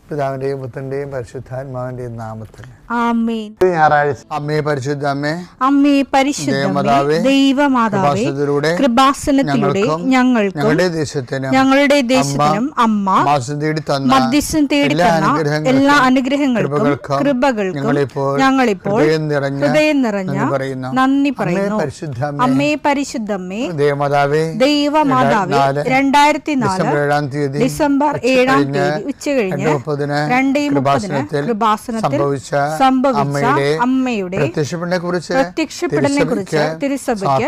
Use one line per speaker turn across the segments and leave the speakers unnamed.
പിതാവിന്റെയും പുത്രന്റെയും പരിശുദ്ധാത്മാവിന്റെയും നാമത്തിൽ
ആമേൻ.
ഞായറാഴ്ച അമ്മേ പരിശുദ്ധ അമ്മേ,
അമ്മേ പരിശുദ്ധമേ, ദൈവമാതാവേ, കൃപാസനത്തിലൂടെ ഞങ്ങൾക്കും ഞങ്ങളുടെ ദേശത്തിനും അമ്മ മധ്യസ്ഥം തേടി തന്ന എല്ലാ അനുഗ്രഹങ്ങൾക്കും കൃപകൾക്കും ഞങ്ങളിപ്പോൾ ഹൃദയം നിറഞ്ഞ നന്ദി പറയുന്നു. അമ്മേ പരിശുദ്ധമ്മേ, ദൈവമാതാവേ, 2004 ഡിസംബർ 7 ഉച്ചകഴിഞ്ഞ് 2:30 കൃപാസനത്തിൽ സംഭവിച്ച അമ്മയുടെ പ്രത്യക്ഷപ്പെടലിനെ കുറിച്ച് തിരുസഭയ്ക്ക്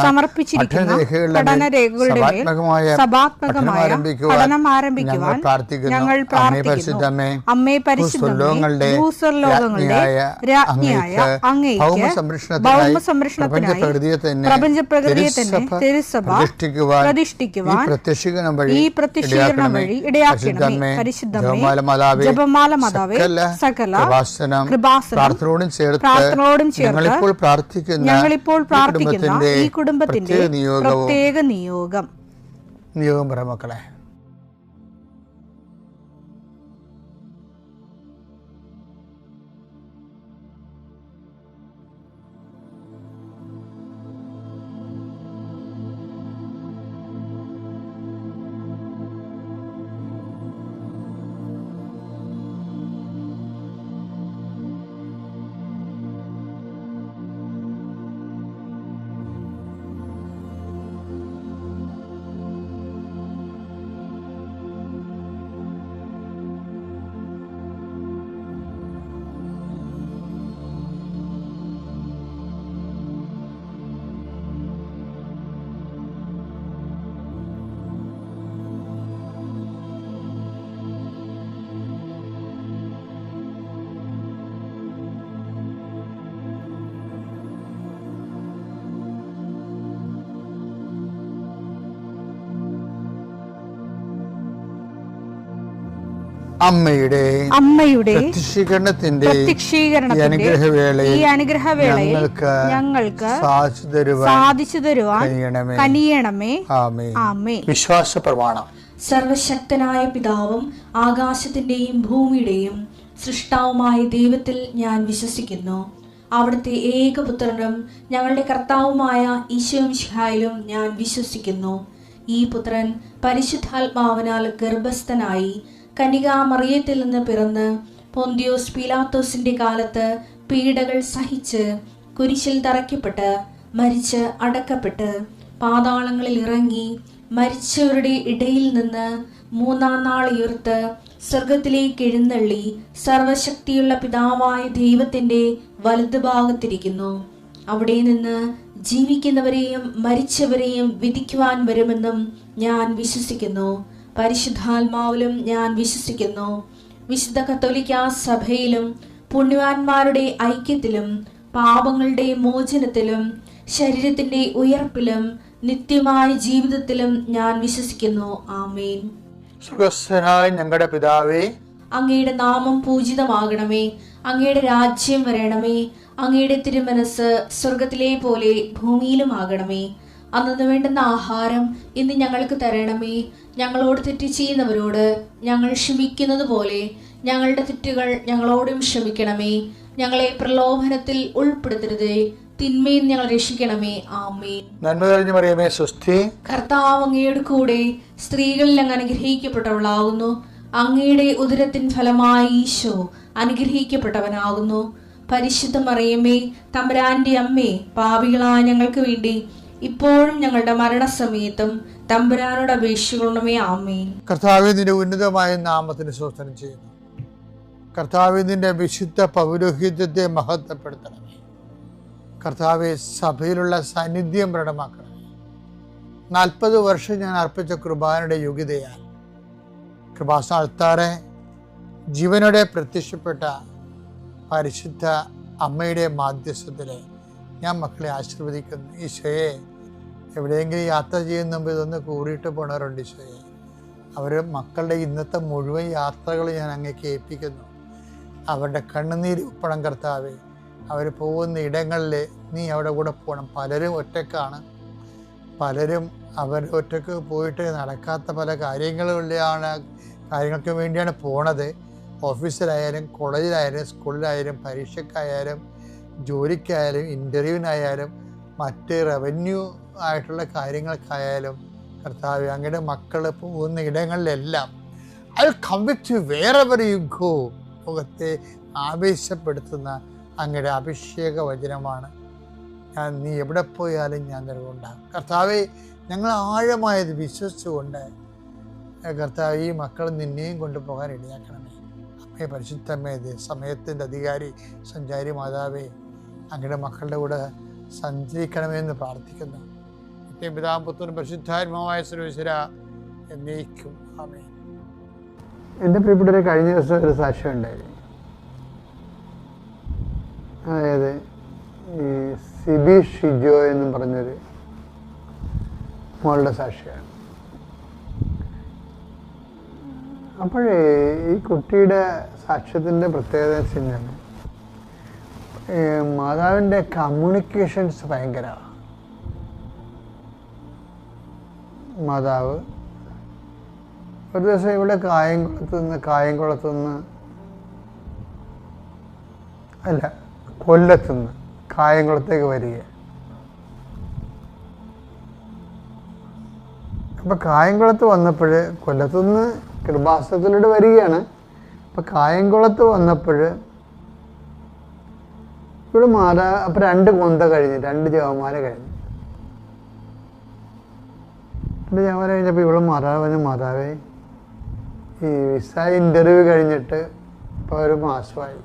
സമർപ്പിച്ചിരിക്കുന്ന പഠനരേഖകളുടെ മേൽ സഭാത്മകമായ പഠനം ആരംഭിക്കുവാൻ ഞങ്ങൾ പ്രാർത്ഥിക്കുന്നു. അമ്മേ പരിശുദ്ധമേ, ഭൂസ്വർലോകങ്ങളുടെ രാജ്ഞിയായ അങ്ങേയ്ക്ക് ഭൗമസംരക്ഷണത്തിനായി പ്രപഞ്ചപ്രകൃതിയെ തന്നെ തിരുസഭ പ്രതിഷ്ഠിക്കുവാൻ ഈ പ്രത്യക്ഷീകരണം വഴി ഇടയാക്കണമേ. പരിശുദ്ധമേ, ജപമാല മാതാവേ, സകല പ്രാർത്ഥനയോടും ചേർത്ത് ഞങ്ങളിപ്പോൾ പ്രാർത്ഥിക്കുന്ന ഈ കുടുംബത്തിന്റെ പ്രത്യേക നിയോഗം
പറ മക്കളെ.
അമ്മയുടെ
പ്രത്യക്ഷീകരണത്തിന്റെ
ഈ അനുഗ്രഹവേളയിൽ ഞങ്ങൾക്ക് സാധിച്ചു തരുവാൻ കനിയണമേ. ആമേൻ.
വിശ്വാസ പ്രമാണം.
സർവശക്തനായ പിതാവും ആകാശത്തിന്റെയും ഭൂമിയുടെയും സൃഷ്ടാവുമായ ദൈവത്തിൽ ഞാൻ വിശ്വസിക്കുന്നു. അവിടുത്തെ ഏകപുത്രനും ഞങ്ങളുടെ കർത്താവുമായ ഈശോമിശിഹായിലും ഞാൻ വിശ്വസിക്കുന്നു. ഈ പുത്രൻ പരിശുദ്ധാത്മാവിനാൽ ഗർഭസ്ഥനായി കന്യകാമറിയത്തിൽ നിന്ന് പിറന്ന് പൊന്തിയോസ് പീലാത്തോസിന്റെ കാലത്ത് പീഡകൾ സഹിച്ച് കുരിശിൽ തറയ്ക്കപ്പെട്ട് മരിച്ച് അടക്കപ്പെട്ട് പാതാളങ്ങളിൽ ഇറങ്ങി മരിച്ചവരുടെ ഇടയിൽ നിന്ന് 3-ാം നാൾ ഉയർത്ത് സ്വർഗത്തിലേക്ക് എഴുന്നള്ളി സർവശക്തിയുള്ള പിതാവായ ദൈവത്തിന്റെ വലതുഭാഗത്തിരിക്കുന്നു. അവിടെ നിന്ന് ജീവിക്കുന്നവരെയും മരിച്ചവരെയും വിധിക്കുവാൻ വരുമെന്നും ഞാൻ വിശ്വസിക്കുന്നു. പരിശുദ്ധാത്മാവിലും ഞാൻ വിശ്വസിക്കുന്നു. വിശുദ്ധ കത്തോലിക്കാ സഭയിലും പുണ്യവാന്മാരുടെ ഐക്യത്തിലും പാപങ്ങളുടെ മോചനത്തിലും ശരീരത്തിന്റെ ഉയർപ്പിലും നിത്യമായ ജീവിതത്തിലും ഞാൻ വിശ്വസിക്കുന്നു. ആമേൻ.
സ്വർഗ്ഗസ്ഥനായ ഞങ്ങളുടെ പിതാവേ,
അങ്ങയുടെ നാമം പൂജിതമാകണമേ. അങ്ങയുടെ രാജ്യം വരണമേ. അങ്ങയുടെ തിരുമനസ് സ്വർഗത്തിലെ പോലെ ഭൂമിയിലും ആകണമേ. അന്നു വേണ്ടുന്ന ആഹാരം ഇന്ന് ഞങ്ങൾക്ക് തരണമേ. ഞങ്ങളോട് തെറ്റ് ചെയ്യുന്നവരോട് ഞങ്ങൾ ക്ഷമിക്കുന്നത് പോലെ ഞങ്ങളുടെ തെറ്റുകൾ ഞങ്ങളോടും ക്ഷമിക്കണമേ. ഞങ്ങളെ പ്രലോഭനത്തിൽ ഉൾപ്പെടുത്തരുതേ, തിന്മയിൽ ഞങ്ങൾ രക്ഷിക്കണമേ. ആമേൻ.
നന്മ നിറഞ്ഞ മറിയമേ, സ്വസ്തി.
കർത്താവ് അങ്ങയുടെ കൂടെ സ്ത്രീകളിൽ അങ്ങ് അനുഗ്രഹിക്കപ്പെട്ടവളാകുന്നു. അങ്ങയുടെ ഉദരത്തിൻ ഫലമായി ഈശോ അനുഗ്രഹിക്കപ്പെട്ടവനാകുന്നു. പരിശുദ്ധ മറിയമേ, തമ്പുരാന്റെ അമ്മേ, പാപികളായ ഞങ്ങൾക്ക് വേണ്ടി ഇപ്പോഴും ഞങ്ങളുടെ മരണസമയത്തും തമ്പുരാനോട് അപേക്ഷിക്കണമേ. ആമേൻ.
കർത്താവേ, നിന്റെ ഉന്നതമായ നാമത്തിന് സ്തോത്രം ചെയ്യുന്നു. കർത്താവേ, നിന്റെ വിശുദ്ധ പൗരോഹിത്യത്തെ മഹത്വപ്പെടുത്തണമേ. കർത്താവേ, സഭയിലുള്ള സാന്നിധ്യം പ്രകടമാക്കണമേ. 40 വർഷം ഞാൻ അർപ്പിച്ച കുർബാനയുടെ യോഗ്യതയാൽ കൃപാസ്ഥാനത്താറെ ജീവനോടെ പ്രത്യക്ഷപ്പെട്ട പരിശുദ്ധ അമ്മയുടെ മാധ്യസ്ഥത്തിലെ ഞാൻ മക്കളെ ആശീർവദിക്കുന്നു. ഈശോയെ, എവിടെയെങ്കിലും യാത്ര ചെയ്യുന്ന മുമ്പ് ഇതൊന്ന് കൂറിയിട്ട് പോണവരുണ്ട്. ഈശോയെ, അവർ മക്കളുടെ ഇന്നത്തെ മുഴുവൻ യാത്രകൾ ഞാൻ അങ്ങേക്ക് ഏൽപ്പിക്കുന്നു. അവരുടെ കണ്ണുനീര് ഉപ്പണം കർത്താവേ. അവർ പോകുന്ന ഇടങ്ങളിൽ നീ അവിടെ കൂടെ പോകണം. പലരും ഒറ്റക്കാണ്, പലരും അവർ ഒറ്റക്ക് പോയിട്ട് നടക്കാത്ത പല കാര്യങ്ങൾക്ക് വേണ്ടിയാണ് പോണത്. ഓഫീസിലായാലും കോളേജിലായാലും സ്കൂളിലായാലും പരീക്ഷയ്ക്കായാലും ജോലിക്കായാലും ഇൻ്റർവ്യൂവിനായാലും മറ്റ് റവന്യൂ ആയിട്ടുള്ള കാര്യങ്ങൾക്കായാലും കർത്താവേ, അങ്ങയുടെ മക്കൾ പോകുന്ന ഇടങ്ങളിലെല്ലാം I will come with you wherever you go. ലോകത്തെ ആവേശപ്പെടുത്തുന്ന അങ്ങയുടെ അഭിഷേക വചനമാണ്. നീ എവിടെ പോയാലും ഞാൻ നിലകൊണ്ടാകും. കർത്താവെ, ഞങ്ങൾ ആഴമായത് വിശ്വസിച്ചുകൊണ്ട് കർത്താവ് ഈ മക്കൾ നിന്നെയും കൊണ്ടുപോകാൻ ഇടയാക്കണമേ. അമ്മയെ പരിശുദ്ധമേ, സമയത്തിൻ്റെ അധികാരി സഞ്ചാരി മാതാവേ, അങ്ങയുടെ മക്കളുടെ കൂടെ സഞ്ചരിക്കണമെന്ന് പ്രാർത്ഥിക്കുന്നു. പിതാവും പുത്രനും പരിശുദ്ധാത്മാവായ സർവ്വേശ്വര എന്നേക്കും ആമേൻ.
എൻ്റെ പ്രിയപ്പെട്ടവരെ, കഴിഞ്ഞ ദിവസം ഒരു സാക്ഷ്യം ഉണ്ടായി. അതായത് ഈ സിബി ഷിജോ എന്നും പറഞ്ഞൊരു മോളുടെ സാക്ഷിയാണ്. അപ്പോഴേ ഈ കുട്ടിയുടെ സാക്ഷ്യത്തിൻ്റെ പ്രത്യേകത വെച്ചാൽ മാതാവിൻ്റെ കമ്മ്യൂണിക്കേഷൻസ് ഭയങ്കരമാണ്. മാതാവ് ഒരു ദിവസം ഇവിടെ കൊല്ലത്തുനിന്ന് കായംകുളത്തേക്ക് വരിക. അപ്പം കായംകുളത്ത് വന്നപ്പോൾ, കൊല്ലത്തുനിന്ന് കൃപാസനത്തിലൂടെ വരികയാണ്. അപ്പം കായംകുളത്ത് വന്നപ്പോൾ ഇവിടെ അപ്പം 2 കൊന്ത കഴിഞ്ഞ്, 2 ജവമാല കഴിഞ്ഞു. 2 ജവമാല കഴിഞ്ഞപ്പോൾ ഇവിടെ മാതാവേ, ഈ വിസ ഇൻ്റർവ്യൂ കഴിഞ്ഞിട്ട് ഇപ്പോൾ 1 മാസമായി.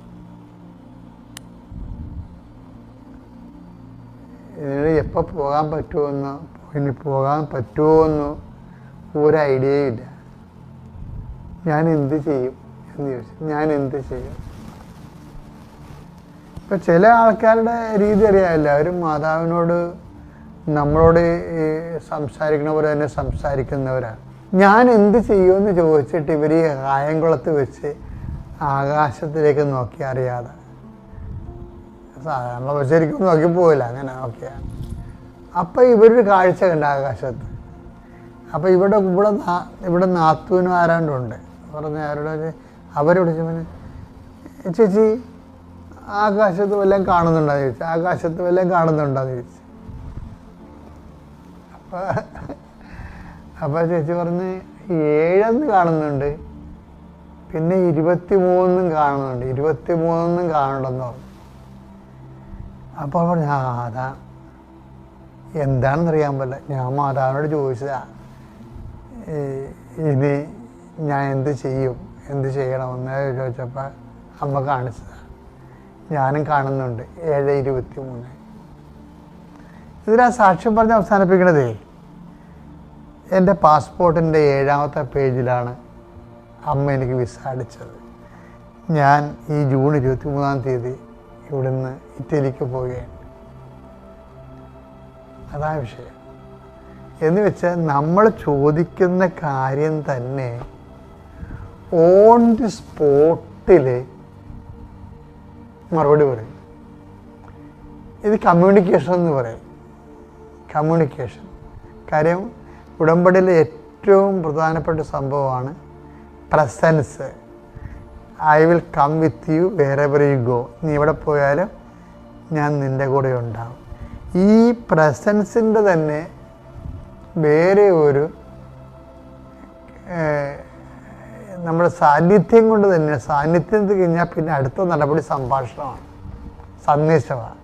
ഇതിന് എപ്പോൾ പോകാൻ പറ്റുമെന്നോ ഇനി പോകാൻ പറ്റുമോയെന്നോ ഒരു ഐഡിയയും ഇല്ല. ഞാൻ എന്ത് ചെയ്യും എന്ന് ചോദിച്ചു. ഞാൻ എന്ത് ചെയ്യും? ഇപ്പം ചില ആൾക്കാരുടെ രീതി അറിയാമല്ലോ, അവർ മാതാവിനോട് നമ്മളോട് സംസാരിക്കണ പോലെ തന്നെ സംസാരിക്കുന്നവരാണ്. ഞാൻ എന്ത് ചെയ്യുമെന്ന് ചോദിച്ചിട്ട് ഇവർ ഈ കായംകുളത്ത് വെച്ച് ആകാശത്തിലേക്ക് നോക്കി അറിയാതെ, സാധാരണ ശരിക്കും നോക്കി പോവില്ല, അങ്ങനെ നോക്കിയാണ്. അപ്പം ഇവരൊരു കാഴ്ച കണ്ട ആകാശത്ത്. അപ്പം ഇവിടെ നാത്തൂനും ആരാണ്ടുണ്ട് പറഞ്ഞ ആരോട് അവരെ വിളിച്ചവന്, ചേച്ചി ആകാശത്ത് വല്ലതും കാണുന്നുണ്ടോയെന്ന് ചോദിച്ചു. ആകാശത്ത് വല്ലതും കാണുന്നുണ്ടോയെന്ന് ചോദിച്ചു. അപ്പം ചേച്ചി പറഞ്ഞ് 7 കാണുന്നുണ്ട്, പിന്നെ 23 കാണുന്നുണ്ട്, 23 കാണുന്നുണ്ടെന്ന് പറഞ്ഞു. അപ്പോൾ പറഞ്ഞു, അതാ എന്താണെന്നറിയാൻ പറ്റില്ല. ഞാൻ മാതാവിനോട് ചോദിച്ചതാ, ഇനി ഞാൻ എന്ത് ചെയ്യണമെന്ന് ചോദിച്ചപ്പോൾ അമ്മ കാണിച്ചതാണ്. ഞാനും കാണുന്നുണ്ട് 7:23. ഇതിലാ സാക്ഷ്യം പറഞ്ഞ് അവസാനിപ്പിക്കണതേ, എൻ്റെ പാസ്പോർട്ടിൻ്റെ 7ാമത്തെ പേജിലാണ് അമ്മ എനിക്ക് വിസ അടിച്ചത്. ഞാൻ ഈ ജൂൺ 23-ാം തീയതി ഇവിടുന്ന് ഇറ്റലിക്ക് പോവുകയാണ്. അതാ വിഷയം. എന്ന് വെച്ചാൽ നമ്മൾ ചോദിക്കുന്ന കാര്യം തന്നെ ഓൺ ദി സ്പോട്ടിൽ മറുപടി പറയും. ഇത് കമ്മ്യൂണിക്കേഷൻ എന്ന് പറയും. കമ്മ്യൂണിക്കേഷൻ കാര്യം ഉടമ്പടിയിലെ ഏറ്റവും പ്രധാനപ്പെട്ട സംഭവമാണ് presence. I will come with you wherever you go. നീ എവിടെ പോയാലും ഞാൻ നിൻ്റെ കൂടെ ഉണ്ടാവും. ഈ പ്രസൻസിൻ്റെ തന്നെ വേറെ ഒരു നമ്മുടെ സാന്നിധ്യം കൊണ്ട് തന്നെ, സാന്നിധ്യം കഴിഞ്ഞാൽ പിന്നെ അടുത്ത നടപടി സംഭാഷണമാണ്, സന്ദേശമാണ്.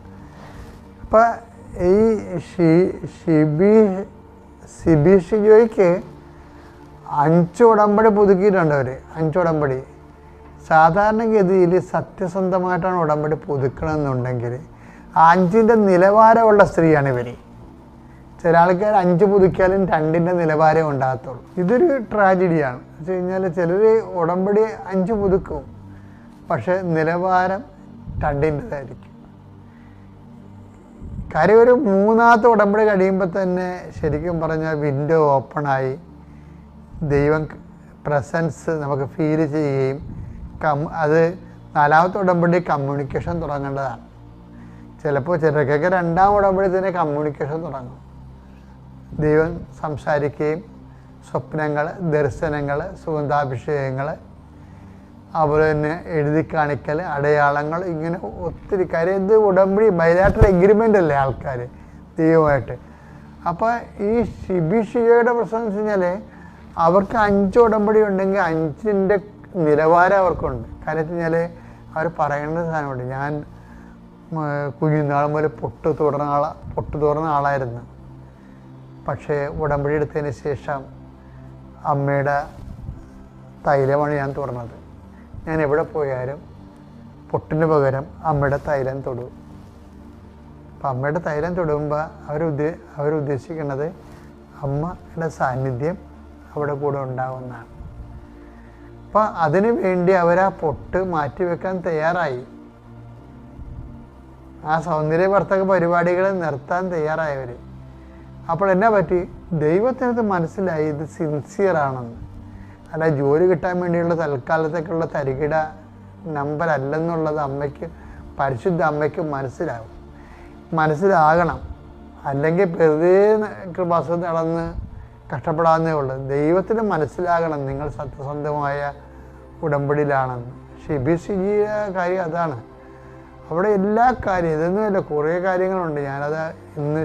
അപ്പം ഈ സിബി ഷിജോയ്ക്ക് 5 ഉടമ്പടി പുതുക്കിയിട്ടുണ്ട് അവർ. 5 ഉടമ്പടി. സാധാരണഗതിയിൽ സത്യസന്ധമായിട്ടാണ് ഉടമ്പടി പുതുക്കണമെന്നുണ്ടെങ്കിൽ 5ൻ്റെ നിലവാരമുള്ള സ്ത്രീയാണ് ഇവർ. ചില ആൾക്കാർ 5 പുതുക്കിയാലും 2ൻ്റെ നിലവാരം ഉണ്ടാകത്തുള്ളൂ. ഇതൊരു ട്രാജഡിയാണ്. എന്ന് വെച്ച് കഴിഞ്ഞാൽ ചിലർ ഉടമ്പടി 5 പുതുക്കും, പക്ഷെ നിലവാരം 2ൻ്റെതായിരിക്കും. കാര്യം ഒരു 3ാമത്തെ ഉടമ്പടി കഴിയുമ്പോൾ തന്നെ ശരിക്കും പറഞ്ഞാൽ വിൻഡോ ഓപ്പണായി ദൈവം പ്രസൻസ് നമുക്ക് ഫീൽ ചെയ്യുകയും അത് 4ാമത്തെ ഉടമ്പടി കമ്മ്യൂണിക്കേഷൻ തുടങ്ങേണ്ടതാണ്. ചിലപ്പോൾ ചിലർക്കൊക്കെ 2ാം ഉടമ്പടി തന്നെ കമ്മ്യൂണിക്കേഷൻ തുടങ്ങും. ദൈവം സംസാരിക്കുകയും സ്വപ്നങ്ങൾ, ദർശനങ്ങൾ, സുഗന്ധാഭിഷേകങ്ങൾ, അതുപോലെ തന്നെ എഴുതി കാണിക്കൽ, അടയാളങ്ങൾ, ഇങ്ങനെ ഒത്തിരി കാര്യം. ഇത് ഉടമ്പടി ബൈലാറ്ററൽ എഗ്രിമെൻ്റ് അല്ലേ ആൾക്കാർ ദൈവമായിട്ട്. അപ്പോൾ ഈ ഷിബിഷിയുടെ പ്രശ്നം എന്ന് വെച്ച് കഴിഞ്ഞാൽ അവർക്ക് 5 ഉടമ്പടി ഉണ്ടെങ്കിൽ 5ൻ്റെ നിലവാരം അവർക്കുണ്ട്. കാര്യം വെച്ച് കഴിഞ്ഞാൽ അവർ പറയേണ്ട സാധനമുണ്ട്. ഞാൻ കുഞ്ഞുനാൾ മുതൽ പൊട്ട് തുറന്ന ആളായിരുന്നു. പക്ഷേ ഉടമ്പടി എടുത്തതിന് ശേഷം അമ്മയുടെ തൈലമാണ് ഞാൻ തുറന്നത്. ഞാൻ എവിടെ പോയാലും പൊട്ടിന് പകരം അമ്മയുടെ തൈലം തൊടും. അപ്പം അമ്മയുടെ തൈലം തൊടുമ്പോൾ അവരുദ്ദേശിക്കുന്നത് അമ്മയുടെ സാന്നിധ്യം അവിടെ കൂടെ ഉണ്ടാകുന്നതാണ്. അപ്പം അതിനു വേണ്ടി അവർ ആ പൊട്ട് മാറ്റിവെക്കാൻ തയ്യാറായി. ആ സൗന്ദര്യവർദ്ധക പരിപാടികൾ നിർത്താൻ തയ്യാറായവർ. അപ്പോൾ എന്നാ പറ്റി? ദൈവത്തിനകത്ത് മനസ്സിലായി ഇത് സിൻസിയറാണെന്ന്. അല്ല ജോലി കിട്ടാൻ വേണ്ടിയുള്ള തൽക്കാലത്തേക്കുള്ള തരികിട നമ്പർ അല്ലെന്നുള്ളത് പരിശുദ്ധ അമ്മയ്ക്ക് മനസ്സിലാകണം. അല്ലെങ്കിൽ വെറുതെ കൃപാസനം നടന്ന് കഷ്ടപ്പെടാവുന്നേ ഉള്ളൂ. ദൈവത്തിന് മനസ്സിലാകണം നിങ്ങൾ സത്യസന്ധമായ ഉടമ്പടിയിലാണെന്ന്. ഷിബിഷിജിയുടെ കാര്യം അതാണ്. അവിടെ എല്ലാ കാര്യം ഇതൊന്നുമല്ല, കുറേ കാര്യങ്ങളുണ്ട്. ഞാനത് ഇന്ന്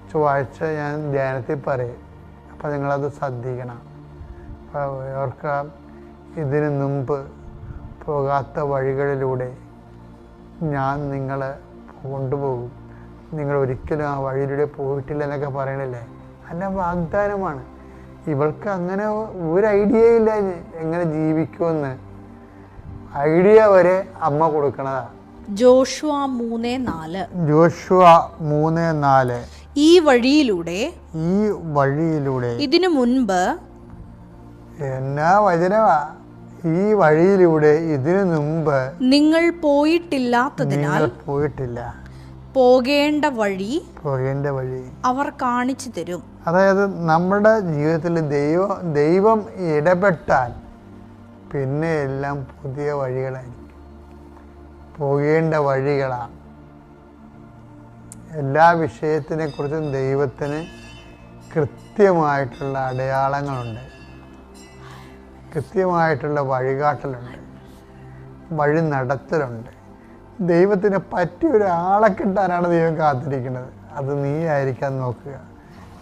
ചൊവ്വാഴ്ച ഞാൻ ധ്യാനത്തിൽ പറയും. അപ്പോൾ നിങ്ങളത് ശ്രദ്ധിക്കണം. അപ്പോൾ അവർക്ക് ഇതിനു മുമ്പ് പോകാത്ത വഴികളിലൂടെ ഞാൻ നിങ്ങളെ കൊണ്ടുപോകും. നിങ്ങൾ ഒരിക്കലും ആ വഴിയിലൂടെ പോയിട്ടില്ല എന്നൊക്കെ പറയണില്ലേ, അല്ല വാഗ്ദാനമാണ്. ഇവൾക്ക് അങ്ങനെ ഒരു ഐഡിയ ഇല്ല എങ്ങനെ ജീവിക്കുമെന്ന്. ഐഡിയ വരെ അമ്മ കൊടുക്കണതാണ്.
ജോഷുവ 3:4 ഈ വഴിയിലൂടെ ഇതിനു മുൻപ്
എന്നാ വചനമാ, ഈ വഴിയിലൂടെ ഇതിനു മുമ്പ്
നിങ്ങൾ പോയിട്ടില്ലാത്തതിനാൽ പോകേണ്ട വഴി അവർ കാണിച്ചു തരും.
അതായത് നമ്മുടെ ജീവിതത്തിൽ ദൈവം ഇടപെട്ടാൽ പിന്നെ എല്ലാം പുതിയ വഴികളായിരിക്കും, പോകേണ്ട വഴികളാണ്. എല്ലാ വിഷയത്തിനെക്കുറിച്ചും ദൈവത്തിന് കൃത്യമായിട്ടുള്ള അടയാളങ്ങളുണ്ട്, കൃത്യമായിട്ടുള്ള വഴികാട്ടലുണ്ട്, വഴി നടത്തലുണ്ട്. ദൈവത്തിന് പറ്റിയ ഒരാളെ കിട്ടാനാണ് ദൈവം കാത്തിരിക്കുന്നത്. അത് നീ ആയിരിക്കാൻ നോക്കുക.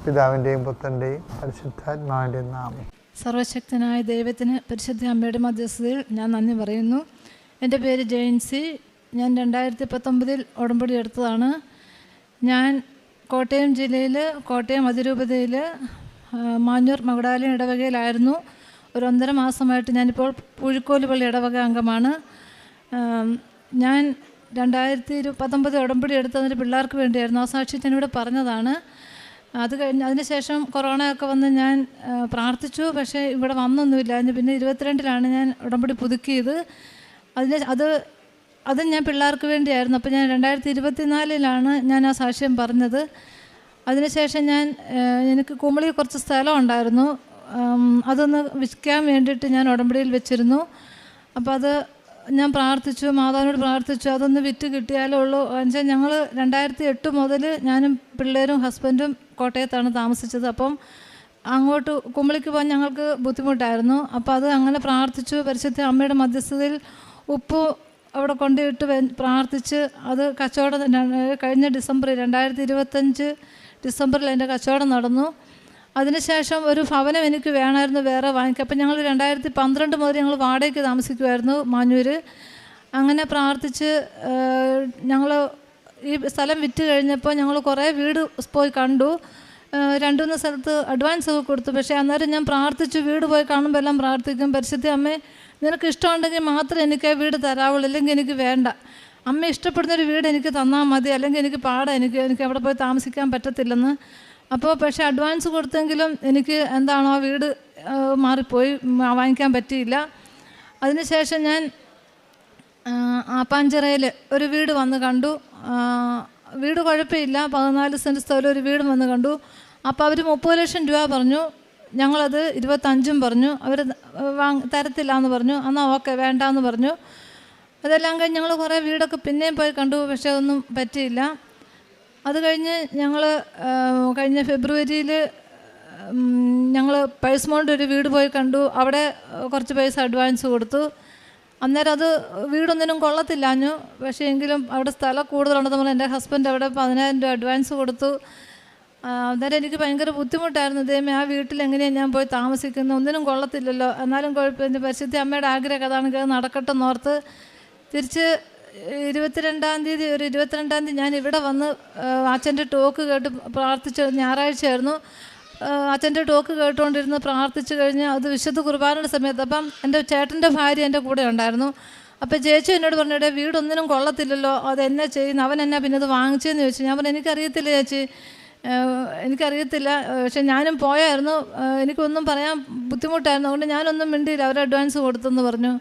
പിതാവിൻ്റെയും പുത്രൻ്റെയും പരിശുദ്ധാത്മാവിൻ്റെയും നാമം.
സർവശക്തനായ ദൈവത്തിന് പരിശുദ്ധ അമ്മയുടെ മധ്യസ്ഥതയിൽ ഞാൻ നന്ദി പറയുന്നു. എൻ്റെ പേര് ജെയിൻസി. ഞാൻ 2019 ഉടമ്പടി എടുത്തതാണ്. ഞാൻ കോട്ടയം ജില്ലയിൽ കോട്ടയം അതിരൂപതയിൽ മാഞ്ഞൂർ മകുടാലയം ഇടവകയിലായിരുന്നു. ഒരു 1.5 മാസമായിട്ട് ഞാനിപ്പോൾ പുഴുക്കോല് പള്ളി ഇടവക അംഗമാണ്. ഞാൻ 2019 ഉടമ്പടി എടുത്തതിന് പിള്ളേർക്ക് വേണ്ടിയായിരുന്നു. ആ സാക്ഷി ഞാനിവിടെ പറഞ്ഞതാണ്. അതിനുശേഷം കൊറോണയൊക്കെ വന്ന് ഞാൻ പ്രാർത്ഥിച്ചു. പക്ഷേ ഇവിടെ വന്നൊന്നുമില്ല. പിന്നെ 22-ലാണ് ഞാൻ ഉടമ്പടി പുതുക്കിയത്. അത് ഞാൻ പിള്ളേർക്ക് വേണ്ടിയായിരുന്നു. അപ്പോൾ ഞാൻ 2024-ലാണ് ഞാൻ ആ സാക്ഷ്യം പറഞ്ഞത്. അതിനുശേഷം എനിക്ക് കുമളി കുറച്ച് സ്ഥലം ഉണ്ടായിരുന്നു. അതൊന്ന് വിൽക്കാൻ വേണ്ടിയിട്ട് ഞാൻ ഉടമ്പടിയിൽ വെച്ചിരുന്നു. അപ്പോൾ അത് ഞാൻ പ്രാർത്ഥിച്ചു, മാതാവിനോട് പ്രാർത്ഥിച്ചു, അതൊന്ന് വിറ്റ് കിട്ടിയാലേ ഉള്ളൂ. എന്നുവെച്ചാൽ ഞങ്ങൾ 2008 മുതൽ ഞാനും പിള്ളേരും ഹസ്ബൻഡും കോട്ടയത്താണ് താമസിച്ചത്. അപ്പം അങ്ങോട്ട് കുമളിക്ക് പോകാൻ ഞങ്ങൾക്ക് ബുദ്ധിമുട്ടായിരുന്നു. അപ്പോൾ അത് അങ്ങനെ പ്രാർത്ഥിച്ചു. പരിശുദ്ധ അമ്മയുടെ മധ്യസ്ഥതയിൽ ഉപ്പ് അവിടെ കൊണ്ടുപോയിട്ട് പ്രാർത്ഥിച്ച് അത് കച്ചവടം കഴിഞ്ഞ 2025 ഡിസംബറിൽ എൻ്റെ കച്ചവടം നടന്നു. അതിനുശേഷം ഒരു ഭവനം എനിക്ക് വേണമായിരുന്നു വേറെ വാങ്ങിക്കുക. അപ്പം ഞങ്ങൾ 2012 മുതൽ ഞങ്ങൾ വാടകയ്ക്ക് താമസിക്കുമായിരുന്നു മാഞ്ഞൂർ. അങ്ങനെ പ്രാർത്ഥിച്ച് ഞങ്ങൾ ഈ സ്ഥലം വിറ്റ് കഴിഞ്ഞപ്പോൾ ഞങ്ങൾ കുറേ വീട് പോയി കണ്ടു. 2-3 സ്ഥലത്ത് അഡ്വാൻസ് ഒക്കെ കൊടുത്തു. പക്ഷേ അന്നേരം ഞാൻ പ്രാർത്ഥിച്ചു, വീട് പോയി കാണുമ്പോൾ എല്ലാം പ്രാർത്ഥിക്കും, പരിശുദ്ധ അമ്മേ നിനക്ക് ഇഷ്ടമുണ്ടെങ്കിൽ മാത്രമേ എനിക്ക് വീട് തരാവുള്ളൂ, അല്ലെങ്കിൽ എനിക്ക് വേണ്ട. അമ്മ ഇഷ്ടപ്പെടുന്നൊരു വീട് എനിക്ക് തന്നാൽ മതി, അല്ലെങ്കിൽ എനിക്ക് പാടാം, എനിക്ക് അവിടെ പോയി താമസിക്കാൻ പറ്റത്തില്ലെന്ന്. അപ്പോൾ പക്ഷേ അഡ്വാൻസ് കൊടുത്തെങ്കിലും എനിക്ക് എന്താണോ ആ വീട് മാറിപ്പോയി, വാങ്ങിക്കാൻ പറ്റിയില്ല. അതിനുശേഷം ഞാൻ ആപ്പാഞ്ചിറയിൽ ഒരു വീട് വന്ന് കണ്ടു. വീട് കുഴപ്പമില്ല, 14 സെൻറ്റ് സ്ഥലം ഒരു വീട് വന്ന് കണ്ടു. അപ്പോൾ അവർ 30 ലക്ഷം രൂപ പറഞ്ഞു. ഞങ്ങളത് 25 പറഞ്ഞു. അവർ തരത്തില്ല എന്ന് പറഞ്ഞു. എന്നാൽ ഓക്കെ വേണ്ടാന്ന് പറഞ്ഞു. അതെല്ലാം കഴിഞ്ഞ് ഞങ്ങൾ കുറേ വീടൊക്കെ പിന്നെയും പോയി കണ്ടു. പക്ഷേ ഒന്നും പറ്റിയില്ല. അത് കഴിഞ്ഞ് ഞങ്ങൾ കഴിഞ്ഞ ഫെബ്രുവരിയിൽ ഞങ്ങൾ പൈസമൗണ്ട് ഒരു വീട് പോയി കണ്ടു. അവിടെ കുറച്ച് പൈസ അഡ്വാൻസ് കൊടുത്തു. അന്നേരം അത് വീടൊന്നിനും കൊള്ളത്തില്ലാഞ്ഞു. പക്ഷേ എങ്കിലും അവിടെ സ്ഥലം കൂടുതലുണ്ടെന്ന് പറഞ്ഞാൽ എൻ്റെ ഹസ്ബൻഡ് അവിടെ 10,000 രൂപ അഡ്വാൻസ് കൊടുത്തു. അന്നേരം എനിക്ക് ഭയങ്കര ബുദ്ധിമുട്ടായിരുന്നു. ദൈവമേ, ആ വീട്ടിൽ എങ്ങനെയാണ് ഞാൻ പോയി താമസിക്കുന്നത്? ഒന്നിനും കൊള്ളത്തില്ലല്ലോ. എന്നാലും കുഴപ്പമില്ല, പരിശുദ്ധ അമ്മയുടെ ആഗ്രഹം അതാണെങ്കിൽ അത് നടക്കട്ടെ എന്നോർത്ത് തിരിച്ച് 22-ാം തീയതി ഞാൻ ഇവിടെ വന്ന് അച്ഛൻ്റെ ടോക്ക് കേട്ട് പ്രാർത്ഥിച്ച്, ഞായറാഴ്ചയായിരുന്നു, അച്ഛൻ്റെ ടോക്ക് കേട്ടുകൊണ്ടിരുന്ന് പ്രാർത്ഥിച്ച് കഴിഞ്ഞ് അത് വിശുദ്ധ കുർബാനയുടെ സമയത്ത് അപ്പം എൻ്റെ ചേട്ടൻ്റെ ഭാര്യ എൻ്റെ കൂടെ ഉണ്ടായിരുന്നു. അപ്പോൾ ചേച്ചി എന്നോട് പറഞ്ഞിട്ട് വീടൊന്നിനും കൊള്ളത്തില്ലല്ലോ, അത് എന്നെ ചെയ്യുന്നു, അവൻ എന്നാ പിന്നെ അത് വാങ്ങിച്ചതെന്ന് ചോദിച്ചു. ഞാൻ പറഞ്ഞു എനിക്കറിയത്തില്ല ചേച്ചി, എനിക്കറിയത്തില്ല. പക്ഷെ ഞാനും പോയായിരുന്നു, എനിക്കൊന്നും പറയാൻ ബുദ്ധിമുട്ടായിരുന്നു, അതുകൊണ്ട് ഞാനൊന്നും മിണ്ടിയില്ല. അവർ അഡ്വാൻസ് കൊടുത്തെന്ന് പറഞ്ഞു.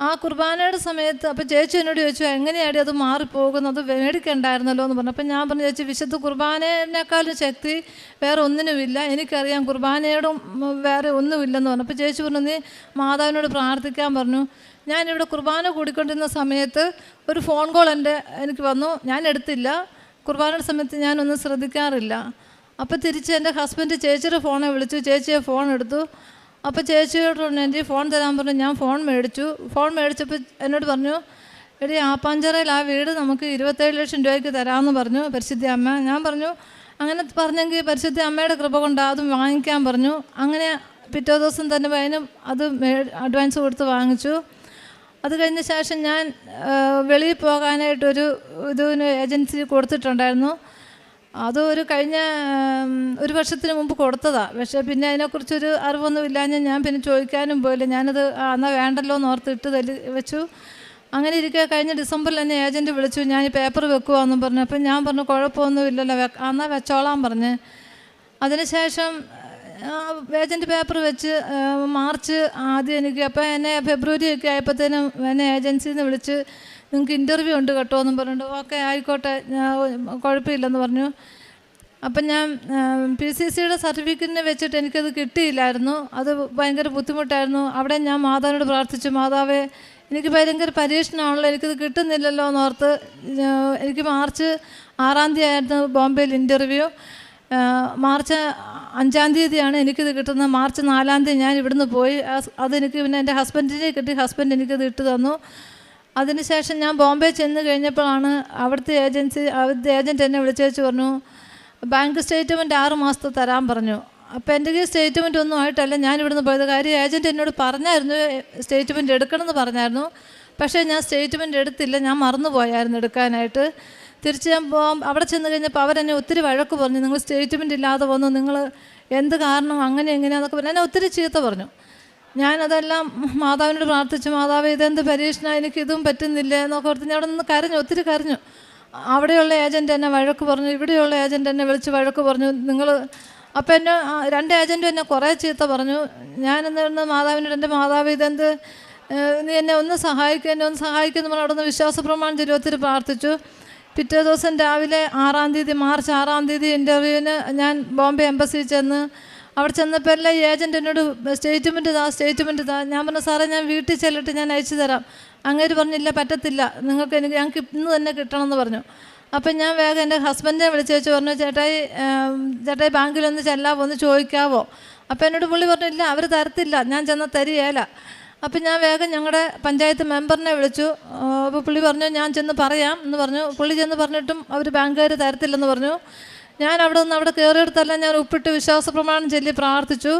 ആ കുർബാനയുടെ സമയത്ത് അപ്പോൾ ചേച്ചി എന്നോട് ചോദിച്ചു എങ്ങനെയാണ് അത് മാറിപ്പോകുന്നത്, മേടിക്കണ്ടായിരുന്നല്ലോ എന്ന് പറഞ്ഞു. അപ്പം ഞാൻ പറഞ്ഞു ചേച്ചി, വിശുദ്ധ കുർബാനേനേക്കാളും ശക്തി വേറെ ഒന്നിനുമില്ല, എനിക്കറിയാം, കുർബാനയോടും വേറെ ഒന്നുമില്ലെന്ന് പറഞ്ഞു. അപ്പോൾ ചേച്ചി പറഞ്ഞു നീ മാതാവിനോട് പ്രാർത്ഥിക്കാൻ പറഞ്ഞു. ഞാനിവിടെ കുർബാന കൂടിക്കൊണ്ടിരുന്ന സമയത്ത് ഒരു ഫോൺ കോൾ എനിക്ക് വന്നു. ഞാൻ എടുത്തില്ല, കുർബാനയുടെ സമയത്ത് ഞാനൊന്നും ശ്രദ്ധിക്കാറില്ല. അപ്പോൾ തിരിച്ച് എൻ്റെ ഹസ്ബൻഡ് ചേച്ചിയുടെ ഫോണെ വിളിച്ചു, ചേച്ചിയെ ഫോൺ എടുത്തു. അപ്പോൾ ചേച്ചിയോട് എൻ്റെ ഫോൺ തരാൻ പറഞ്ഞു. ഞാൻ ഫോൺ മേടിച്ചപ്പോൾ എന്നോട് പറഞ്ഞു എടി ആപ്പാഞ്ചിറയിൽ ആ വീട് നമുക്ക് 27 ലക്ഷം രൂപയ്ക്ക് തരാമെന്ന് പറഞ്ഞു പരിശുദ്ധ അമ്മ. ഞാൻ പറഞ്ഞു അങ്ങനെ പറഞ്ഞെങ്കിൽ പരിശുദ്ധ അമ്മയുടെ കൃപ കൊണ്ട് അതും വാങ്ങിക്കാൻ പറഞ്ഞു. അങ്ങനെ പിറ്റേ ദിവസം തന്നെ അതിനും അത് അഡ്വാൻസ് കൊടുത്ത് വാങ്ങിച്ചു. അത് കഴിഞ്ഞ ശേഷം ഞാൻ വെളിയിൽ പോകാനായിട്ടൊരു ഇതിന് ഏജൻസി കൊടുത്തിട്ടുണ്ടായിരുന്നു. അത് കഴിഞ്ഞ ഒരു വർഷത്തിന് മുമ്പ് കൊടുത്തതാണ്. പക്ഷേ പിന്നെ അതിനെക്കുറിച്ചൊരു അറിവൊന്നും ഇല്ലാഞ്ഞ് ഞാൻ പിന്നെ ചോദിക്കാനും പോയില്ല. ഞാനത് എന്നാൽ വേണ്ടല്ലോ എന്ന് ഓർത്ത് ഇട്ട് വെച്ചു. അങ്ങനെ ഇരിക്കുക കഴിഞ്ഞ ഡിസംബറിൽ എന്നെ ഏജൻറ്റ് വിളിച്ചു, ഞാൻ ഈ പേപ്പർ വെക്കുവാന്നും പറഞ്ഞു. അപ്പം ഞാൻ പറഞ്ഞു കുഴപ്പമൊന്നും ഇല്ലല്ലോ, എന്നാൽ വെച്ചോളാൻ പറഞ്ഞ്. അതിനുശേഷം ഏജൻറ്റ് പേപ്പർ വെച്ച് മാർച്ച് ആദ്യം എനിക്ക്, അപ്പോൾ എന്നെ ഫെബ്രുവരി ഒക്കെ ആയപ്പോഴത്തേനും എന്നെ ഏജൻസിയിൽ നിന്ന് വിളിച്ച് നിങ്ങൾക്ക് ഇൻ്റർവ്യൂ ഉണ്ട് കേട്ടോ എന്നും പറഞ്ഞിട്ട് ഓക്കെ ആയിക്കോട്ടെ കുഴപ്പമില്ലെന്ന് പറഞ്ഞു. അപ്പം ഞാൻ PCCയുടെ സർട്ടിഫിക്കറ്റിനെ വെച്ചിട്ട് എനിക്കത് കിട്ടിയില്ലായിരുന്നു. അത് ഭയങ്കര ബുദ്ധിമുട്ടായിരുന്നു. അവിടെ ഞാൻ മാതാവിനോട് പ്രാർത്ഥിച്ചു, മാതാവേ എനിക്ക് ഭയങ്കര പരീക്ഷണമാണല്ലോ, എനിക്കത് കിട്ടുന്നില്ലല്ലോ എന്നോർത്ത്. എനിക്ക് മാർച്ച് 6-ാം തീയതി ആയിരുന്നു ബോംബെയിൽ ഇൻ്റർവ്യൂ. മാർച്ച് 5-ാം തീയതിയാണ് എനിക്കിത് കിട്ടുന്നത്. മാർച്ച് 4-ാം തീയതി ഞാൻ ഇവിടുന്ന് പോയി. അതെനിക്ക് പിന്നെ എൻ്റെ ഹസ്ബൻഡിനെ കിട്ടി, ഹസ്ബൻഡ് എനിക്കത് ഇട്ട് തന്നു. അതിനുശേഷം ഞാൻ ബോംബെ ചെന്ന് കഴിഞ്ഞപ്പോഴാണ് അവിടുത്തെ ഏജൻറ്റ് എന്നെ വിളിച്ചു പറഞ്ഞു ബാങ്ക് സ്റ്റേറ്റ്മെൻറ്റ് 6 മാസത്തെ തരാൻ പറഞ്ഞു. അപ്പോൾ എൻ്റെ ഈ സ്റ്റേറ്റ്മെൻറ്റ് ഒന്നും ആയിട്ടല്ല ഞാൻ ഇവിടുന്ന് പോയത്. കാര്യം ഏജൻറ്റ് എന്നോട് പറഞ്ഞായിരുന്നു സ്റ്റേറ്റ്മെൻറ്റ് എടുക്കണമെന്ന് പറഞ്ഞായിരുന്നു. പക്ഷേ ഞാൻ സ്റ്റേറ്റ്മെൻറ്റ് എടുത്തില്ല, ഞാൻ മറന്നു പോയായിരുന്നു എടുക്കാനായിട്ട്. തിരിച്ച് ഞാൻ അവിടെ ചെന്ന് കഴിഞ്ഞപ്പോൾ അവരെന്നെ ഒത്തിരി വഴക്ക് പറഞ്ഞു, നിങ്ങൾ സ്റ്റേറ്റ്മെൻറ്റ് ഇല്ലാതെ വന്നു, നിങ്ങൾ എന്ത് കാരണം അങ്ങനെ എങ്ങനെയാണെന്നൊക്കെ പറഞ്ഞു. എന്നെ ഒത്തിരി ചീത്ത പറഞ്ഞു. ഞാനതെല്ലാം മാതാവിനോട് പ്രാർത്ഥിച്ചു, മാതാവ് ഇതെന്ത് പരീക്ഷണം, എനിക്കിതും പറ്റുന്നില്ല എന്നൊക്കെ ഓർത്ത് ഞാൻ അവിടെ നിന്ന് കരഞ്ഞു, ഒത്തിരി കരഞ്ഞു. അവിടെയുള്ള ഏജൻറ്റ് എന്നെ വഴക്ക് പറഞ്ഞു, ഇവിടെയുള്ള ഏജൻറ്റ് എന്നെ വിളിച്ച് വഴക്ക് പറഞ്ഞു. നിങ്ങൾ അപ്പോൾ എന്നെ 2 ഏജൻറ്റും എന്നെ കുറേ ചീത്ത പറഞ്ഞു. ഞാനെന്ന് മാതാവിനോട് എൻ്റെ മാതാവ് ഇതെന്ത്, നീ എന്നെ ഒന്ന് സഹായിക്കുമെന്ന് പറഞ്ഞാൽ അവിടെ നിന്ന് വിശ്വാസ പ്രമാണം ചൊല്ലി ഒത്തിരി പ്രാർത്ഥിച്ചു. പിറ്റേ ദിവസം രാവിലെ 6-ാം തീയതി മാർച്ച് 6-ാം തീയതി ഇൻ്റർവ്യൂവിന് ഞാൻ ബോംബെ എംബസിയിൽ ചെന്ന് അവിടെ ചെന്നപ്പോൾ എല്ലാ ഏജൻറ്റ് എന്നോട് സ്റ്റേറ്റ്മെൻറ്റ് താ. ഞാൻ പറഞ്ഞു സാറേ ഞാൻ വീട്ടിൽ ചെല്ലിട്ട് ഞാൻ അയച്ചു തരാം. അങ്ങേര് പറഞ്ഞില്ല പറ്റത്തില്ല, ഞങ്ങൾക്ക് ഇന്ന് തന്നെ കിട്ടണമെന്ന് പറഞ്ഞു. അപ്പം ഞാൻ വേഗം എൻ്റെ ഹസ്ബൻഡിനെ വിളിച്ചു പറഞ്ഞു ചേട്ടായി ബാങ്കിലൊന്ന് ചെല്ലാവോ, ഒന്ന് ചോദിക്കാവോ. അപ്പോൾ എന്നോട് പുള്ളി പറഞ്ഞില്ല അവർ തരത്തില്ല, ഞാൻ ചെന്നാൽ തരികയില്ല. അപ്പം ഞാൻ വേഗം ഞങ്ങളുടെ പഞ്ചായത്ത് മെമ്പറിനെ വിളിച്ചു. അപ്പോൾ പുള്ളി പറഞ്ഞു ഞാൻ ചെന്ന് പറയാം എന്ന് പറഞ്ഞു. പുള്ളി ചെന്ന് പറഞ്ഞിട്ടും അവർ ബാങ്കുകാർ തരത്തില്ലെന്ന് പറഞ്ഞു. ഞാൻ അവിടെ കയറിയെടുത്തെല്ലാം ഞാൻ ഒപ്പിട്ട് വിശ്വാസ പ്രമാണം ചൊല്ലി പ്രാർത്ഥിച്ചു.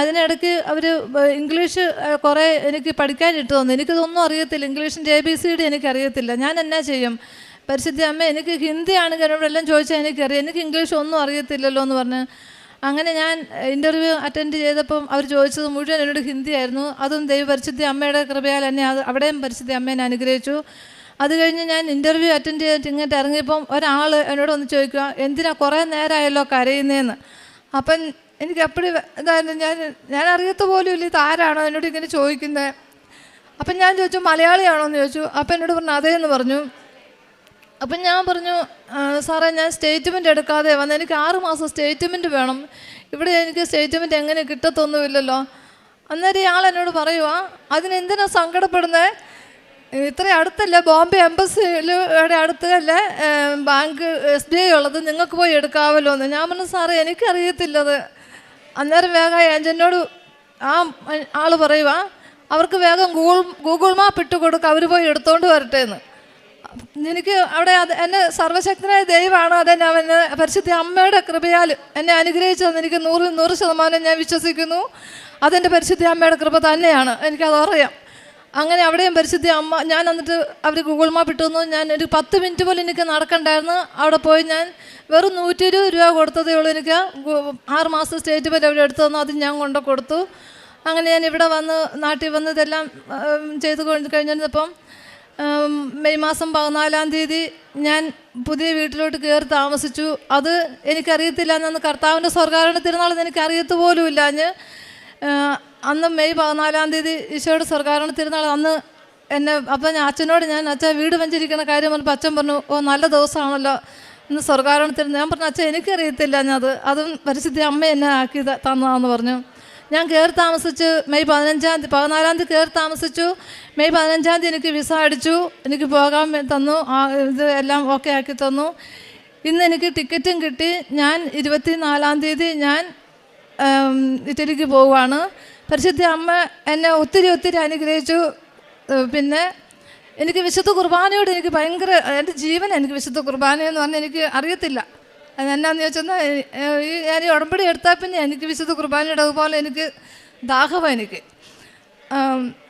അതിനിടയ്ക്ക് അവർ ഇംഗ്ലീഷ് കുറേ എനിക്ക് പഠിക്കാനിട്ട് തന്നു. എനിക്കിതൊന്നും അറിയത്തില്ല, ഇംഗ്ലീഷിൻ്റെ ABCD എനിക്കറിയത്തില്ല. ഞാൻ എന്നാ ചെയ്യും? പരിശുദ്ധ അമ്മ എനിക്ക് ഹിന്ദിയാണെങ്കിൽ എന്നോടെല്ലാം ചോദിച്ചാൽ എനിക്കറിയാം, എനിക്ക് ഇംഗ്ലീഷ് ഒന്നും അറിയത്തില്ലല്ലോ എന്ന് പറഞ്ഞ്. അങ്ങനെ ഞാൻ ഇൻ്റർവ്യൂ അറ്റൻഡ് ചെയ്തപ്പം അവർ ചോദിച്ചത് മുഴുവൻ എന്നോട് ഹിന്ദിയായിരുന്നു. അതും പരിശുദ്ധ അമ്മയുടെ കൃപയാൽ എന്നെ അവിടെയും പരിശുദ്ധ അമ്മേനെ അനുഗ്രഹിച്ചു. അത് കഴിഞ്ഞ് ഞാൻ ഇൻ്റർവ്യൂ അറ്റൻഡ് ചെയ്തിട്ട് ഇങ്ങോട്ട് ഇറങ്ങിയപ്പം ഒരാൾ എന്നോട് ഒന്ന് ചോദിക്കുക എന്തിനാ കുറേ നേരമായല്ലോ കരയുന്നതെന്ന്. അപ്പം എനിക്ക് അപ്പോഴും ഇതായിരുന്നു, ഞാൻ അറിയത്ത പോലും ഇല്ല ഇതാരാണോ എന്നോട് ഇങ്ങനെ ചോദിക്കുന്നത്. അപ്പം ഞാൻ ചോദിച്ചു മലയാളിയാണോ എന്ന് ചോദിച്ചു. അപ്പം എന്നോട് പറഞ്ഞു അതേ എന്ന് പറഞ്ഞു. അപ്പം ഞാൻ പറഞ്ഞു സാറേ ഞാൻ സ്റ്റേറ്റ്മെൻറ്റ് എടുക്കാതെ വന്ന്, എനിക്ക് 6 മാസം സ്റ്റേറ്റ്മെൻറ്റ് വേണം, ഇവിടെ എനിക്ക് സ്റ്റേറ്റ്മെൻറ്റ് എങ്ങനെ കിട്ടത്തൊന്നുമില്ലല്ലോ. അന്നേരം ഇയാൾ എന്നോട് പറയുക അതിനെന്തിനാ സങ്കടപ്പെടുന്നത്, ഇത്ര അടുത്തല്ല, ബോംബെ എംബസിയുടെ അടുത്തല്ലേ ബാങ്ക് SBI ഉള്ളത്, നിങ്ങൾക്ക് പോയി എടുക്കാമല്ലോ എന്ന്. ഞാൻ പറഞ്ഞു സാറേ എനിക്കറിയത്തില്ലത്. അന്നേരം വേഗം ഏജൻറ്റിനോട് ആ ആൾ പറയുക അവർക്ക് വേഗം ഗൂഗിൾ മാപ്പ് ഇട്ട് കൊടുക്കുക, അവർ പോയി എടുത്തോണ്ട് വരട്ടെ എന്ന്. എനിക്ക് അവിടെ എന്നെ സർവശക്തനായ ദൈവമാണ് അതെന്നെ അവന് പരിശുദ്ധ അമ്മയുടെ കൃപയാൽ എന്നെ അനുഗ്രഹിച്ചതെന്ന് എനിക്ക് 100% ഞാൻ വിശ്വസിക്കുന്നു. അതെൻ്റെ പരിശുദ്ധ അമ്മയുടെ കൃപ തന്നെയാണ്, എനിക്കത് അറിയാം. അങ്ങനെ അവിടെയും പരിശുദ്ധ അമ്മ, ഞാൻ എന്നിട്ട് അവർ ഗൂഗിൾ മാപ്പ് ഇട്ടു തന്നു. ഞാൻ ഒരു 10 മിനിറ്റ് പോലും എനിക്ക് നടക്കണ്ടായിരുന്നു. അവിടെ പോയി ഞാൻ വെറും 120 രൂപ കൊടുത്തതേ ഉള്ളൂ. എനിക്ക് 6 മാസം സ്റ്റേറ്റ്മെൻറ്റ് അവിടെ എടുത്തു തന്നു, അത് ഞാൻ കൊണ്ട് കൊടുത്തു. അങ്ങനെ ഞാൻ ഇവിടെ വന്ന് നാട്ടിൽ വന്ന് ഇതെല്ലാം ചെയ്ത് കഴിഞ്ഞിരുന്നപ്പം മെയ് മാസം 14-ാം തീയതി ഞാൻ പുതിയ വീട്ടിലോട്ട് കയറി താമസിച്ചു. അത് എനിക്കറിയത്തില്ല, അന്ന് കർത്താവിൻ്റെ സ്വർഗ്ഗാരോഹണ തിരുനാളെന്ന് എനിക്കറിയത്ത് പോലും ഇല്ല. അന്ന് മെയ് 14-ാം തീയതി ഈശോയുടെ സ്വർഗ്ഗാരോഹണ തിരുനാൾ അന്ന് എന്നെ അപ്പം അച്ഛനോട് ഞാൻ അച്ഛൻ വീട് വെഞ്ചിരിക്കുന്ന കാര്യം പറഞ്ഞപ്പോൾ അച്ഛൻ പറഞ്ഞു ഓ നല്ല ദിവസമാണല്ലോ ഇന്ന് സ്വർഗ്ഗാരോഹണ തിരുനാൾ. ഞാൻ പറഞ്ഞു അച്ഛൻ എനിക്കറിയത്തില്ല, അതും പരിശുദ്ധ അമ്മ എന്നെ ആക്കി തന്നതാന്ന് പറഞ്ഞു. ഞാൻ കയറി താമസിച്ച് മെയ് 14-ാം തീയതി കയറി താമസിച്ചു. മെയ് 15-ാം തീയതി എനിക്ക് വിസ അടിച്ചു, എനിക്ക് പോകാൻ തന്നു, ഇത് എല്ലാം ഓക്കെ ആക്കി തന്നു. ഇന്ന് എനിക്ക് ടിക്കറ്റും കിട്ടി. ഞാൻ 24-ാം തീയതി ഞാൻ ഇറ്റലിക്ക് പോവുകയാണ്. പരിശുദ്ധ അമ്മ എന്നെ ഒത്തിരി അനുഗ്രഹിച്ചു. പിന്നെ എനിക്ക് വിശുദ്ധ കുർബാനയോട് എനിക്ക് ഭയങ്കര, എൻ്റെ ജീവൻ എനിക്ക് വിശുദ്ധ കുർബാനയെന്ന് പറഞ്ഞാൽ എനിക്ക് അറിയത്തില്ല. അതെന്നാന്ന് ചോദിച്ചാൽ ഞാൻ ഉടമ്പടി എടുത്താൽ പിന്നെ എനിക്ക് വിശുദ്ധ കുർബാനയുടെ അതുപോലെ എനിക്ക് ദാഹമാണ് എനിക്ക്.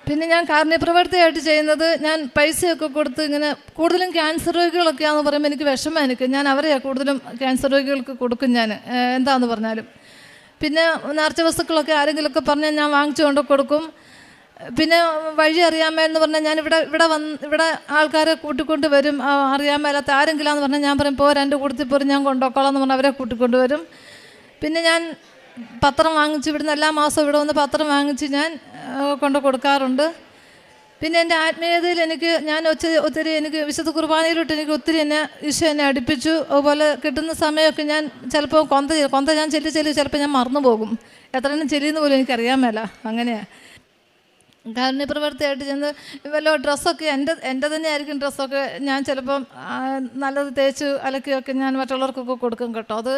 പിന്നെ ഞാൻ കാരുണ്യപ്രവർത്തിയായിട്ട് ചെയ്യുന്നത്, ഞാൻ പൈസയൊക്കെ കൊടുത്ത് ഇങ്ങനെ കൂടുതലും ക്യാൻസർ രോഗികളൊക്കെയാണെന്ന് പറയുമ്പോൾ എനിക്ക് വിഷമം. ഞാൻ അവരെയാണ് കൂടുതലും ക്യാൻസർ രോഗികൾക്ക് കൊടുക്കും ഞാൻ എന്താന്ന് പറഞ്ഞാലും. പിന്നെ നേർച്ച വസ്തുക്കളൊക്കെ ആരെങ്കിലുമൊക്കെ പറഞ്ഞാൽ ഞാൻ വാങ്ങിച്ചു കൊണ്ട് കൊടുക്കും. പിന്നെ വഴി അറിയാമെന്ന് പറഞ്ഞാൽ ഞാൻ ഇവിടെ ആൾക്കാരെ കൂട്ടിക്കൊണ്ട് വരും. അറിയാൻ മേലാത്ത ആരെങ്കിലാന്ന് പറഞ്ഞാൽ ഞാൻ പറയും പോരാ എൻ്റെ കൂട്ടത്തിൽ പോരും ഞാൻ കൊണ്ടുപോക്കോളാം എന്ന് പറഞ്ഞാൽ അവരെ കൂട്ടിക്കൊണ്ട് വരും. പിന്നെ ഞാൻ പത്രം വാങ്ങിച്ച് ഇവിടുന്ന് എല്ലാ മാസവും ഇവിടെ വന്ന് പത്രം വാങ്ങിച്ച് ഞാൻ കൊണ്ട് കൊടുക്കാറുണ്ട്. പിന്നെ എൻ്റെ ആത്മീയതയിൽ ഞാൻ ഒത്തിരി എനിക്ക് വിശുദ്ധ കുർബാനയിലോട്ട് എനിക്ക് ഒത്തിരി ഈശോ എന്നെ അടുപ്പിച്ചു. അതുപോലെ കിട്ടുന്ന സമയമൊക്കെ ഞാൻ ചിലപ്പോൾ കൊന്ത ഞാൻ ചെല്ലി ചിലപ്പോൾ ഞാൻ മറന്നു പോകും, എത്രയെണ്ണം ചെല്ലിയെന്ന് പോലും എനിക്കറിയാൻ മേല. അങ്ങനെയാണ് കാരുണ്യപ്രവർത്തിയായിട്ട് ചെന്ന് വല്ല ഡ്രസ്സൊക്കെ എൻ്റെ തന്നെ ആയിരിക്കും ഡ്രസ്സൊക്കെ ഞാൻ ചിലപ്പം നല്ലത് തേച്ച് അലക്കിയൊക്കെ ഞാൻ മറ്റുള്ളവർക്കൊക്കെ കൊടുക്കും കേട്ടോ. അത്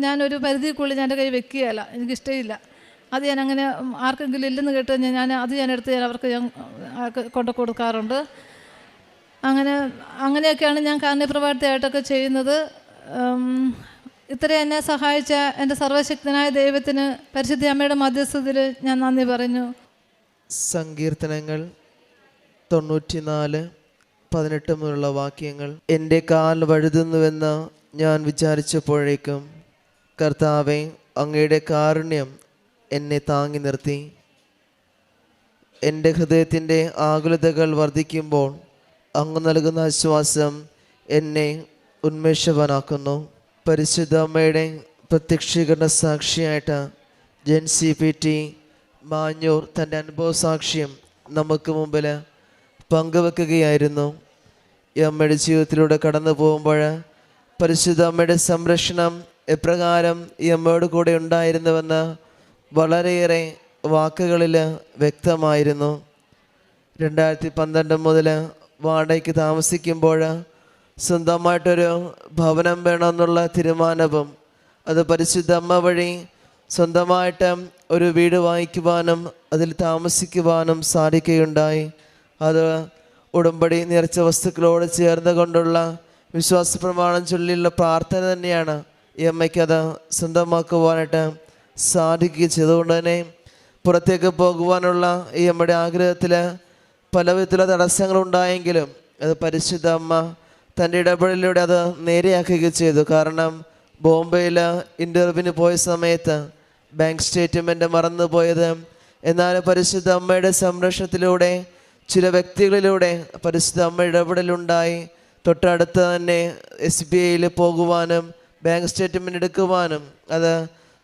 ഞാനൊരു പരിധിക്കുള്ളിൽ ഞാൻ എൻ്റെ കൈ വെക്കുകയല്ല, എനിക്കിഷ്ടമില്ല. അത് ഞാൻ അങ്ങനെ ആർക്കെങ്കിലും ഇല്ലെന്ന് കേട്ട് ഞാൻ എടുത്ത് അവർക്ക് ഞാൻ കൊണ്ട് കൊടുക്കാറുണ്ട്. അങ്ങനെയൊക്കെയാണ് ഞാൻ കാരുണ്യപ്രവർത്തിയായിട്ടൊക്കെ ചെയ്യുന്നത്. ഇത്ര എന്നെ സഹായിച്ച എൻ്റെ സർവശക്തനായ ദൈവത്തിന് പരിശുദ്ധ അമ്മയുടെ മധ്യസ്ഥതയിൽ ഞാൻ നന്ദി പറഞ്ഞു.
സങ്കീർത്തനങ്ങൾ 94:18 മുതലുള്ള വാക്യങ്ങൾ. എൻ്റെ കാൽ വഴുതുന്നുവെന്ന് ഞാൻ വിചാരിച്ചപ്പോഴേക്കും കർത്താവേ അങ്ങയുടെ കാരുണ്യം എന്നെ താങ്ങി നിർത്തി. എൻ്റെ ഹൃദയത്തിൻ്റെ ആകുലതകൾ വർദ്ധിക്കുമ്പോൾ അങ്ങ് നൽകുന്ന ആശ്വാസം എന്നെ ഉന്മേഷവാനാക്കുന്നു. പരിശുദ്ധ അമ്മയുടെ പ്രത്യക്ഷീകരണ സാക്ഷിയായിട്ട് ജെൻസി PT മാഞ്ഞൂർ തൻ്റെ അനുഭവ സാക്ഷ്യം നമുക്ക് മുമ്പിൽ പങ്കുവെക്കുകയായിരുന്നു. ഈ അമ്മയുടെ ജീവിതത്തിലൂടെ കടന്നു പോകുമ്പോൾ പരിശുദ്ധ അമ്മയുടെ സംരക്ഷണം എപ്രകാരം ഈ അമ്മയോട് കൂടെ ഉണ്ടായിരുന്നുവെന്ന് വളരെയേറെ വാക്കുകളിൽ വ്യക്തമായിരുന്നു. 2012 മുതൽ വാടകയ്ക്ക് താമസിക്കുമ്പോൾ സ്വന്തമായിട്ടൊരു ഭവനം വേണമെന്നുള്ള തീരുമാനവും അത് പരിശുദ്ധ അമ്മ വഴി സ്വന്തമായിട്ട് ഒരു വീട് വാങ്ങിക്കുവാനും അതിൽ താമസിക്കുവാനും സാധിക്കുകയുണ്ടായി. അത് ഉടമ്പടി നേർച്ച വസ്തുക്കളോട് ചേർന്ന് കൊണ്ടുള്ള വിശ്വാസ പ്രമാണം ചൊല്ലിയുള്ള പ്രാർത്ഥന തന്നെയാണ് ഈ അമ്മയ്ക്കത് സ്വന്തമാക്കുവാനായിട്ട് സാധിക്കുകയും ചെയ്തുകൊണ്ട് തന്നെ പുറത്തേക്ക് പോകുവാനുള്ള ഈ അമ്മയുടെ ആഗ്രഹത്തിൽ പല വിധത്തിലുള്ള തടസ്സങ്ങളുണ്ടായെങ്കിലും അത് പരിശുദ്ധ അമ്മ തൻ്റെ ഇടപെടലിലൂടെ അത് നേരെയാക്കുകയും ചെയ്തു. കാരണം ബോംബെയിൽ ഇൻ്റർവ്യൂവിന് പോയ സമയത്ത് ബാങ്ക് സ്റ്റേറ്റ്മെൻറ്റ് മറന്നുപോയത്, എന്നാൽ പരിശുദ്ധ അമ്മയുടെ സംരക്ഷണത്തിലൂടെ ചില വ്യക്തികളിലൂടെ പരിശുദ്ധ അമ്മ ഇടപെടലുണ്ടായി. തൊട്ടടുത്ത് തന്നെ SBIയിൽ പോകുവാനും ബാങ്ക് സ്റ്റേറ്റ്മെൻറ്റ് എടുക്കുവാനും അത്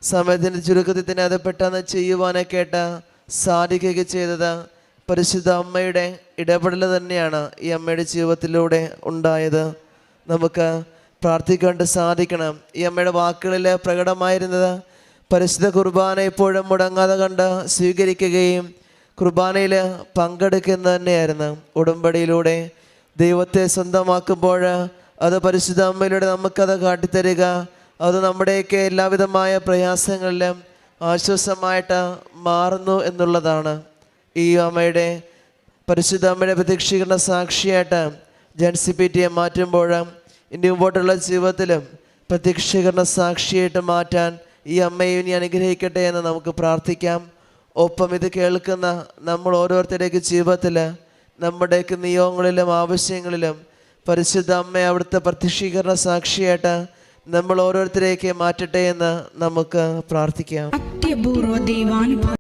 സമയത്തിൻ്റെ ചുരുക്കത്തിൽ തന്നെ അത് പെട്ടെന്ന് ചെയ്യുവാനൊക്കെ ആയിട്ട് സാധിക്കുകയും ചെയ്തത് പരിശുദ്ധ അമ്മയുടെ ഇടപെടൽ തന്നെയാണ് ഈ അമ്മയുടെ ജീവിതത്തിലൂടെ ഉണ്ടായത്. നമുക്ക് പ്രാർത്ഥിക്കേണ്ട സാധിക്കണം. ഈ അമ്മയുടെ വാക്കുകളിൽ പ്രകടമായിരുന്നത് പരിശുദ്ധ കുർബാന എപ്പോഴും മുടങ്ങാതെ കണ്ട് സ്വീകരിക്കുകയും കുർബാനയിൽ പങ്കെടുക്കുന്നത് തന്നെയായിരുന്നു. ഉടമ്പടിയിലൂടെ ദൈവത്തെ സ്വന്തമാക്കുമ്പോൾ അത് പരിശുദ്ധ അമ്മയിലൂടെ നമുക്കത് കാട്ടിത്തരിക. അത് നമ്മുടെയൊക്കെ എല്ലാവിധമായ പ്രയാസങ്ങളിലും ആശ്വാസമായിട്ട് മാറുന്നു എന്നുള്ളതാണ്. ഈ അമ്മയുടെ പരിശുദ്ധ അമ്മയുടെ പ്രത്യക്ഷീകരണ സാക്ഷിയായിട്ട് ജൻസിപിറ്റിയെ മാറ്റുമ്പോൾ ഇനി മുമ്പോട്ടുള്ള ജീവിതത്തിലും പ്രത്യക്ഷീകരണ സാക്ഷിയായിട്ട് മാറ്റാൻ ഈ അമ്മയെ ഇനി അനുഗ്രഹിക്കട്ടെ എന്ന് നമുക്ക് പ്രാർത്ഥിക്കാം. ഒപ്പം ഇത് കേൾക്കുന്ന നമ്മൾ ഓരോരുത്തരുടെയൊക്കെ ജീവിതത്തിൽ നമ്മുടെയൊക്കെ നിയോഗങ്ങളിലും ആവശ്യങ്ങളിലും പരിശുദ്ധ അമ്മ അവിടുത്തെ പ്രത്യക്ഷീകരണ സാക്ഷിയായിട്ട് നമ്മൾ ഓരോരുത്തരെയൊക്കെ മാറ്റട്ടെ എന്ന് നമുക്ക് പ്രാർത്ഥിക്കാം.
അത്യപൂർവ ദൈവാനുഭവ